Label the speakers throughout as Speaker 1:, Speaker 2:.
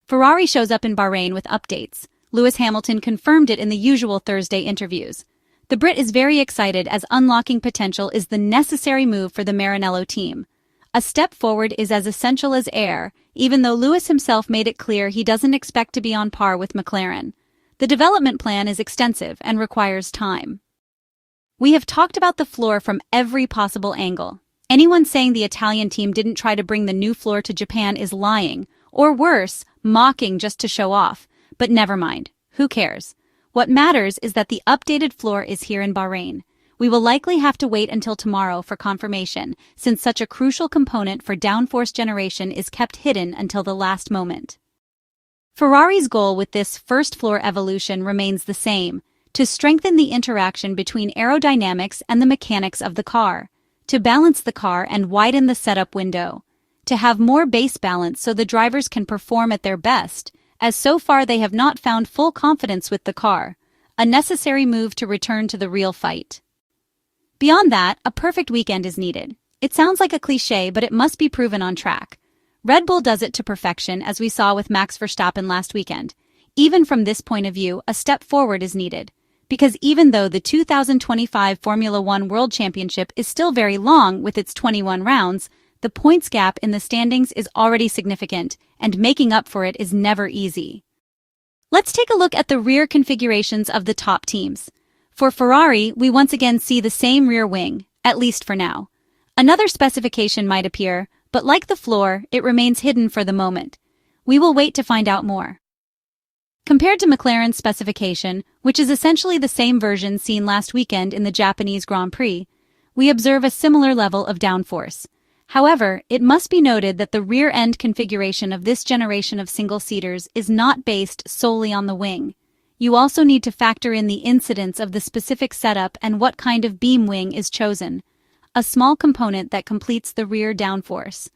Speaker 1: Ferrari shows up in Bahrain with updates. Lewis Hamilton confirmed it in the usual Thursday interviews. The Brit is very excited as unlocking potential is the necessary move for the Maranello team. A step forward is as essential as air, even though Lewis himself made it clear he doesn't expect to be on par with McLaren. The development plan is extensive and requires time. We have talked about the floor from every possible angle. Anyone saying the Italian team didn't try to bring the new floor to Japan is lying, or worse, mocking just to show off. But never mind, who cares? What matters is that the updated floor is here in Bahrain. We will likely have to wait until tomorrow for confirmation, since such a crucial component for downforce generation is kept hidden until the last moment. Ferrari's goal with this first floor evolution remains the same: to strengthen the interaction between aerodynamics and the mechanics of the car, to balance the car and widen the setup window, to have more base balance so the drivers can perform at their best, as so far they have not found full confidence with the car, a necessary move to return to the real fight. Beyond that, a perfect weekend is needed. It sounds like a cliché, but it must be proven on track. Red Bull does it to perfection, as we saw with Max Verstappen last weekend. Even from this point of view, a step forward is needed. Because even though the 2025 Formula One World Championship is still very long with its 21 rounds, the points gap in the standings is already significant, and making up for it is never easy. Let's take a look at the rear configurations of the top teams. For Ferrari, we once again see the same rear wing, at least for now. Another specification might appear, but like the floor, it remains hidden for the moment. We will wait to find out more. Compared to McLaren's specification, which is essentially the same version seen last weekend in the Japanese Grand Prix, we observe a similar level of downforce. However, it must be noted that the rear-end configuration of this generation of single-seaters is not based solely on the wing. You also need to factor in the incidence of the specific setup and what kind of beam wing is chosen, a small component that completes the rear downforce.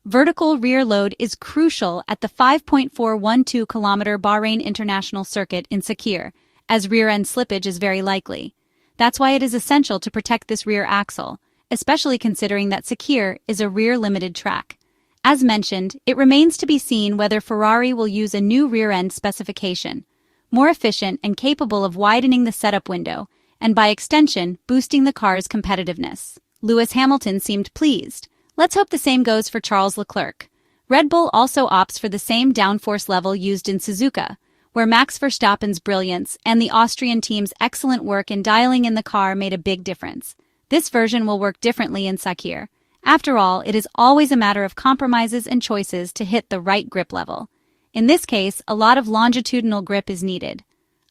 Speaker 1: Vertical rear load is crucial at the 5.412-kilometer Bahrain International Circuit in Sakhir, as rear-end slippage is very likely. That's why it is essential to protect this rear axle, especially considering that Sakhir is a rear-limited track. As mentioned, it remains to be seen whether Ferrari will use a new rear-end specification, more efficient and capable of widening the setup window, and by extension, boosting the car's competitiveness. Lewis Hamilton seemed pleased. Let's hope the same goes for Charles Leclerc. Red Bull also opts for the same downforce level used in Suzuka, where Max Verstappen's brilliance and the Austrian team's excellent work in dialing in the car made a big difference. This version will work differently in Sakhir. After all, it is always a matter of compromises and choices to hit the right grip level. In this case, a lot of longitudinal grip is needed.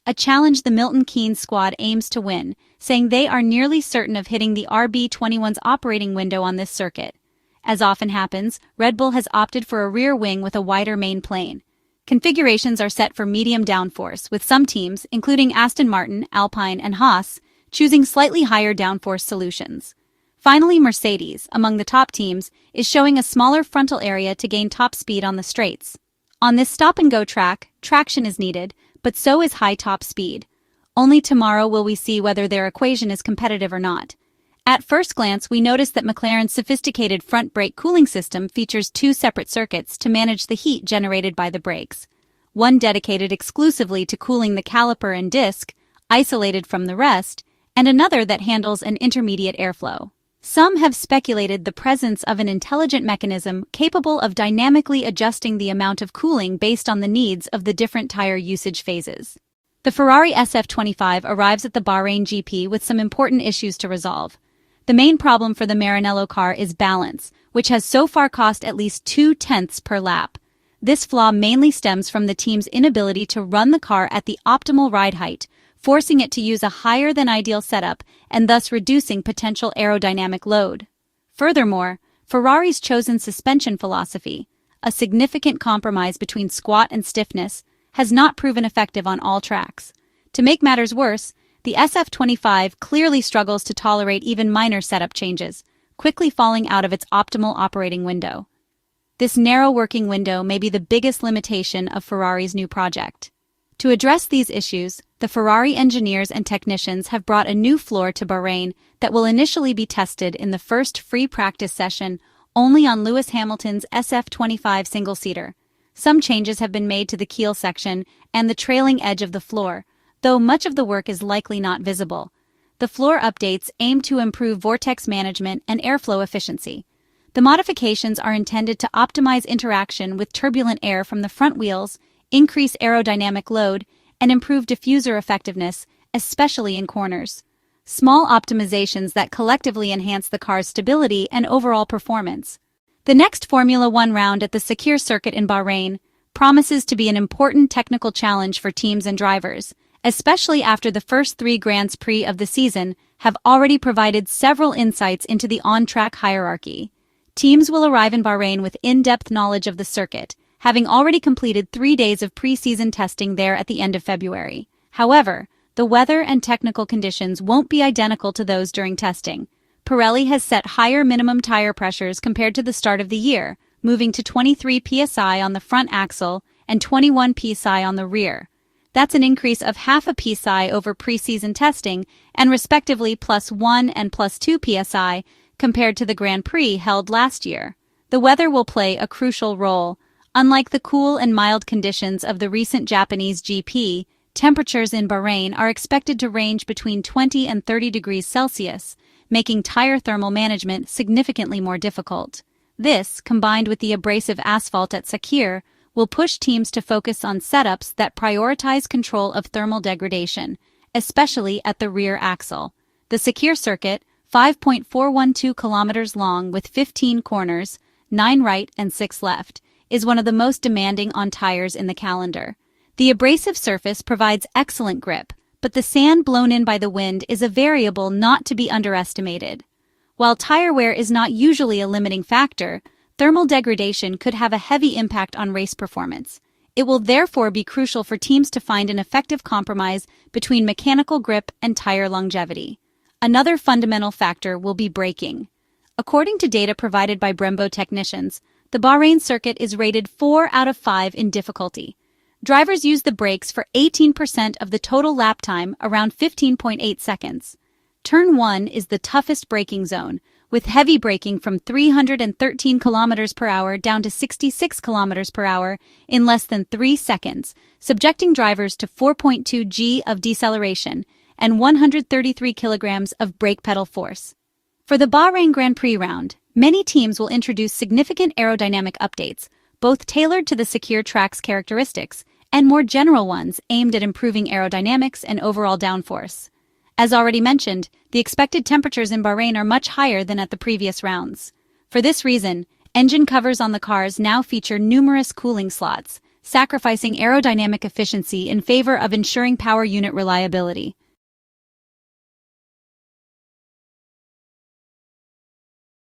Speaker 1: A challenge the Milton Keynes squad aims to win, saying they are nearly certain of hitting the RB21's operating window on this circuit. As often happens, Red Bull has opted for a rear wing with a wider main plane. Configurations are set for medium downforce, with some teams, including Aston Martin, Alpine, and Haas, choosing slightly higher downforce solutions. Finally, Mercedes, among the top teams, is showing a smaller frontal area to gain top speed on the straights. On this stop-and-go track, traction is needed, but so is high top speed. Only tomorrow will we see whether their equation is competitive or not. At first glance, we notice that McLaren's sophisticated front brake cooling system features two separate circuits to manage the heat generated by the brakes. One dedicated exclusively to cooling the caliper and disc, isolated from the rest, and another that handles an intermediate airflow. Some have speculated the presence of an intelligent mechanism capable of dynamically adjusting the amount of cooling based on the needs of the different tire usage phases. The Ferrari SF-25 arrives at the Bahrain GP with some important issues to resolve. The main problem for the Maranello car is balance, which has so far cost at least 0.2 per lap. This flaw mainly stems from the team's inability to run the car at the optimal ride height, forcing it to use a higher-than-ideal setup and thus reducing potential aerodynamic load. Furthermore, Ferrari's chosen suspension philosophy, a significant compromise between squat and stiffness, has not proven effective on all tracks. To make matters worse, the SF-25 clearly struggles to tolerate even minor setup changes, quickly falling out of its optimal operating window. This narrow working window may be the biggest limitation of Ferrari's new project. To address these issues, the Ferrari engineers and technicians have brought a new floor to Bahrain that will initially be tested in the first free practice session only on Lewis Hamilton's SF-25 single-seater. Some changes have been made to the keel section and the trailing edge of the floor, though much of the work is likely not visible. The floor updates aim to improve vortex management and airflow efficiency. The modifications are intended to optimize interaction with turbulent air from the front wheels, increase aerodynamic load, and improve diffuser effectiveness, especially in corners. Small optimizations that collectively enhance the car's stability and overall performance. The next Formula One round at the Sakhir circuit in Bahrain promises to be an important technical challenge for teams and drivers, especially after the first 3 Grands Prix of the season have already provided several insights into the on-track hierarchy. Teams will arrive in Bahrain with in-depth knowledge of the circuit, having already completed 3 days of pre-season testing there at the end of February. However, the weather and technical conditions won't be identical to those during testing. Pirelli has set higher minimum tire pressures compared to the start of the year, moving to 23 psi on the front axle and 21 psi on the rear. That's an increase of half a psi over pre-season testing and respectively +1 and +2 psi compared to the Grand Prix held last year. The weather will play a crucial role. Unlike the cool and mild conditions of the recent Japanese GP, temperatures in Bahrain are expected to range between 20 and 30 degrees Celsius, making tire thermal management significantly more difficult. This, combined with the abrasive asphalt at Sakhir, will push teams to focus on setups that prioritize control of thermal degradation, especially at the rear axle. The Sakhir circuit, 5.412 kilometers long with 15 corners, 9 right and 6 left, is one of the most demanding on tires in the calendar. The abrasive surface provides excellent grip, but the sand blown in by the wind is a variable not to be underestimated. While tire wear is not usually a limiting factor, thermal degradation could have a heavy impact on race performance. It will therefore be crucial for teams to find an effective compromise between mechanical grip and tire longevity. Another fundamental factor will be braking. According to data provided by Brembo technicians, the Bahrain circuit is rated 4 out of 5 in difficulty. Drivers use the brakes for 18% of the total lap time, around 15.8 seconds. Turn 1 is the toughest braking zone, with heavy braking from 313 km per hour down to 66 km per hour in less than 3 seconds, subjecting drivers to 4.2 g of deceleration and 133 kilograms of brake pedal force. For the Bahrain Grand Prix round, many teams will introduce significant aerodynamic updates, both tailored to the Sakhir track's characteristics and more general ones aimed at improving aerodynamics and overall downforce. As already mentioned, the expected temperatures in Bahrain are much higher than at the previous rounds. For this reason, engine covers on the cars now feature numerous cooling slots, sacrificing aerodynamic efficiency in favor of ensuring power unit reliability.